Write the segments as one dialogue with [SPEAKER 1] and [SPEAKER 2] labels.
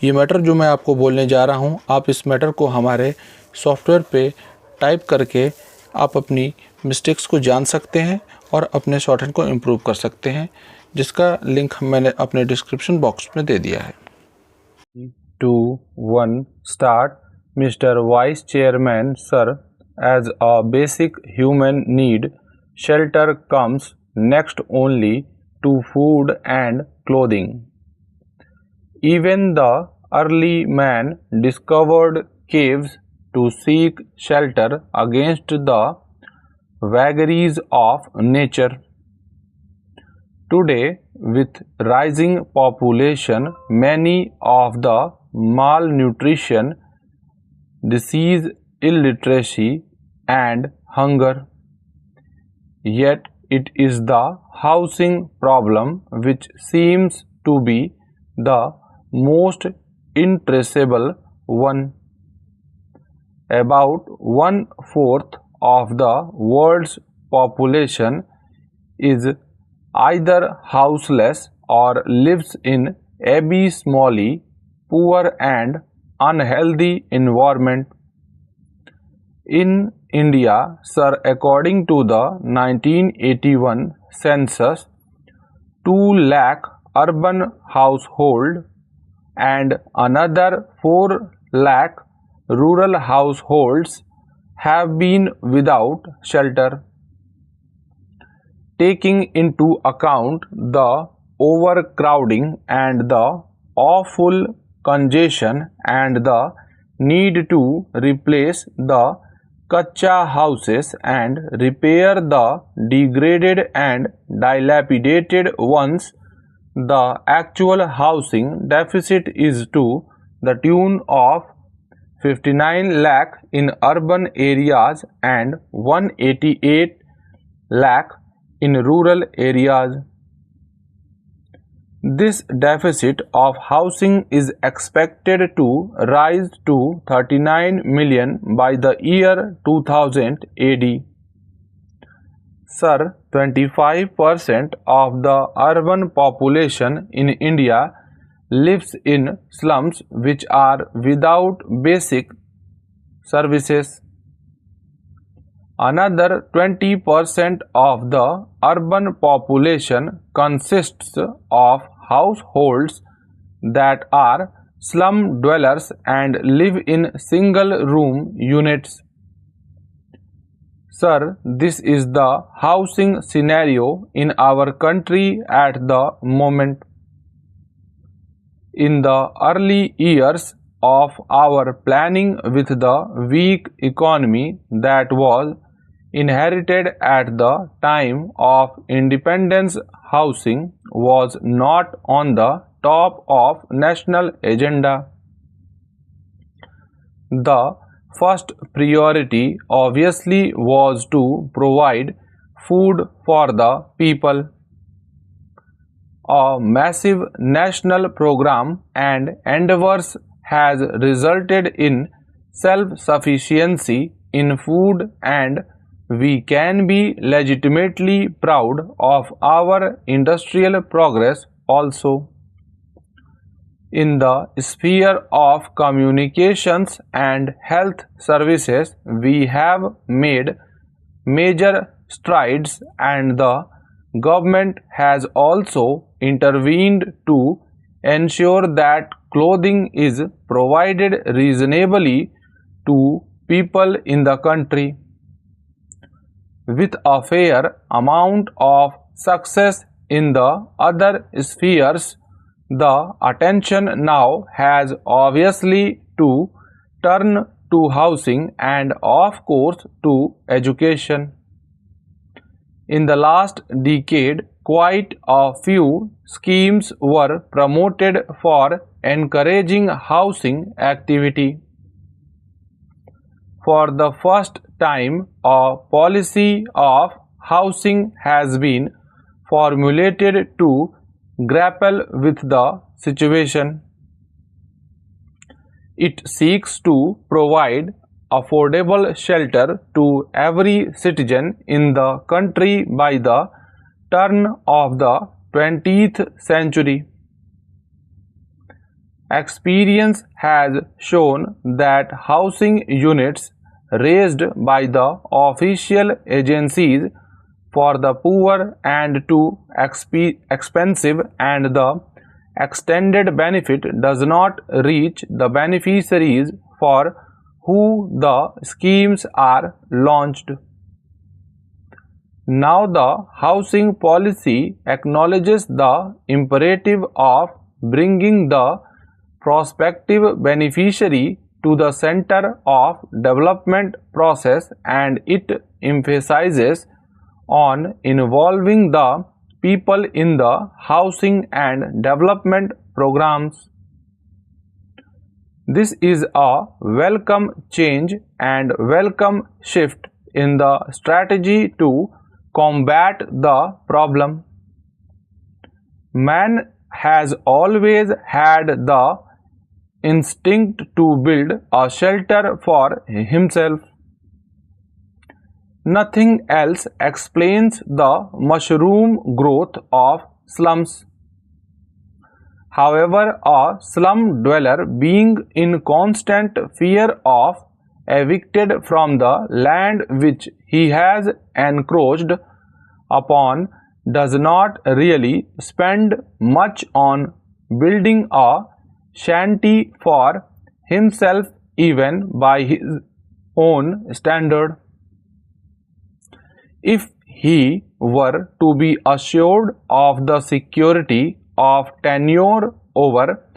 [SPEAKER 1] ये मैटर जो मैं आपको बोलने जा रहा हूँ, आप इस मैटर को हमारे सॉफ्टवेयर पे टाइप करके आप अपनी मिस्टेक्स को जान सकते हैं और अपने शॉर्टहैंड को इम्प्रूव कर सकते हैं, जिसका लिंक मैंने अपने डिस्क्रिप्शन बॉक्स में दे दिया है।
[SPEAKER 2] 2, 1 start. Mr. Vice Chairman, sir, as a basic human need, shelter comes next only to food and clothing. Even the early man discovered caves to seek shelter against the vagaries of nature. Today, with rising population, many of the malnutrition, disease, illiteracy, and hunger. Yet it is the housing problem which seems to be the most intraceable one. About 1/4 of the world's population is either houseless or lives in abysmally poor and unhealthy environment. In India, sir, according to the 1981 census, 2 lakh urban household and another 4 lakh rural households have been without shelter. Taking into account the overcrowding and the awful congestion and the need to replace the kacha houses and repair the degraded and dilapidated ones, the actual housing deficit is to the tune of 59 lakh in urban areas and 188 lakh in rural areas. This deficit of housing is expected to rise to 39 million by the year 2000 AD. Sir, 25% of the urban population in India lives in slums which are without basic services. Another 20% of the urban population consists of households that are slum dwellers and live in single-room units. Sir, this is the housing scenario in our country at the moment. In the early years of our planning with the weak economy that was inherited at the time of independence, housing was not on the top of national agenda. The first priority obviously was to provide food for the people. A massive national program and endeavors has resulted in self-sufficiency in food, and we can be legitimately proud of our industrial progress also. In the sphere of communications and health services, we have made major strides, and the government has also intervened to ensure that clothing is provided reasonably to people in the country. With a fair amount of success in the other spheres, the attention now has obviously to turn to housing and of course to education. In the last decade, quite a few schemes were promoted for encouraging housing activity. For the first time, a policy of housing has been formulated to grapple with the situation. It seeks to provide affordable shelter to every citizen in the country by the turn of the 20th century. experience has shown that housing units raised by the official agencies for the poor and too expensive, and the extended benefit does not reach the beneficiaries for who the schemes are launched. Now the housing policy acknowledges the imperative of bringing the prospective beneficiary to the center of development process, and it emphasizes on involving the people in the housing and development programs. This is a welcome change and welcome shift in the strategy to combat the problem. Man has always had the instinct to build a shelter for himself. Nothing else explains the mushroom growth of slums. However, a slum dweller being in constant fear of evicted from the land which he has encroached upon does not really spend much on building a shanty for himself even by his own standard. If he were to be assured of the security of tenure over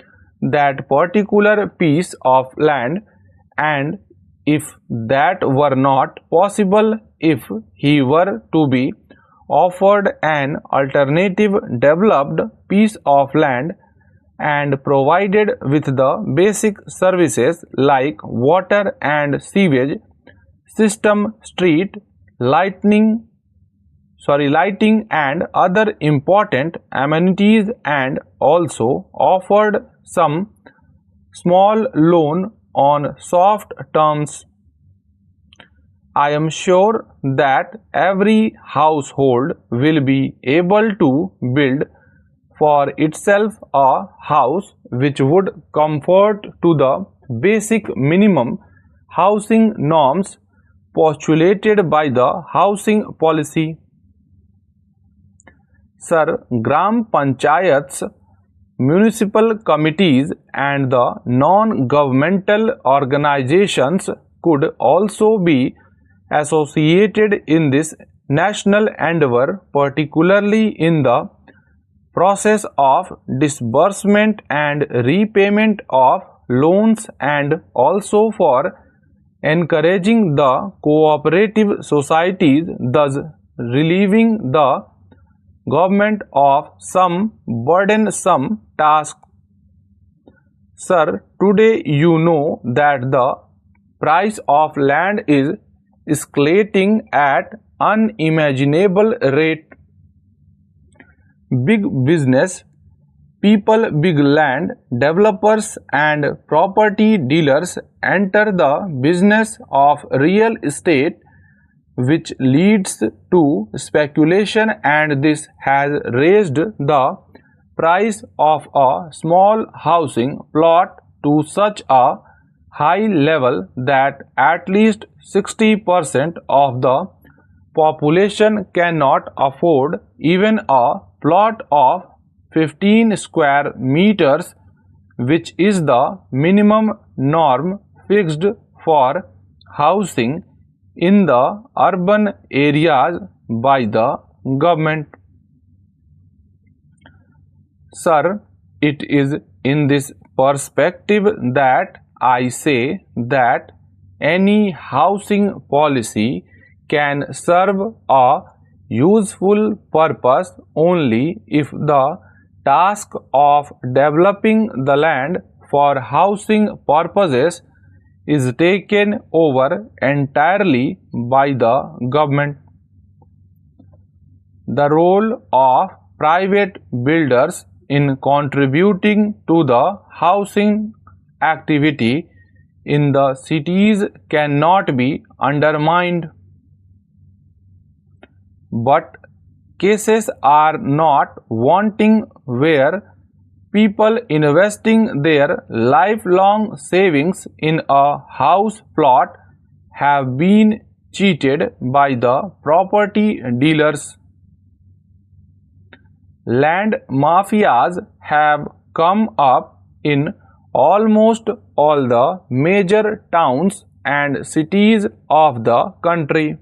[SPEAKER 2] that particular piece of land, and if that were not possible, if he were to be offered an alternative developed piece of land and provided with the basic services like water and sewage system, street lighting and other important amenities, and also offered some small loan on soft terms, I am sure that every household will be able to build for itself a house which would conform to the basic minimum housing norms postulated by the housing policy. Sir, Gram Panchayats, municipal committees and the non-governmental organizations could also be associated in this national endeavor, particularly in the process of disbursement and repayment of loans, and also for encouraging the cooperative societies, thus relieving the government of some burdensome task. Sir, today you know that the price of land is escalating at unimaginable rate. Big business people, big land developers and property dealers enter the business of real estate, which leads to speculation, and this has raised the price of a small housing plot to such a high level that at least 60% of the population cannot afford even a plot of 15 square meters, which is the minimum norm fixed for housing in the urban areas by the government. Sir, it is in this perspective that I say that any housing policy can serve a useful purpose only if the task of developing the land for housing purposes is taken over entirely by the government. The role of private builders in contributing to the housing activity in the cities cannot be undermined. But cases are not wanting where people investing their lifelong savings in a house plot have been cheated by the property dealers. Land mafias have come up in almost all the major towns and cities of the country.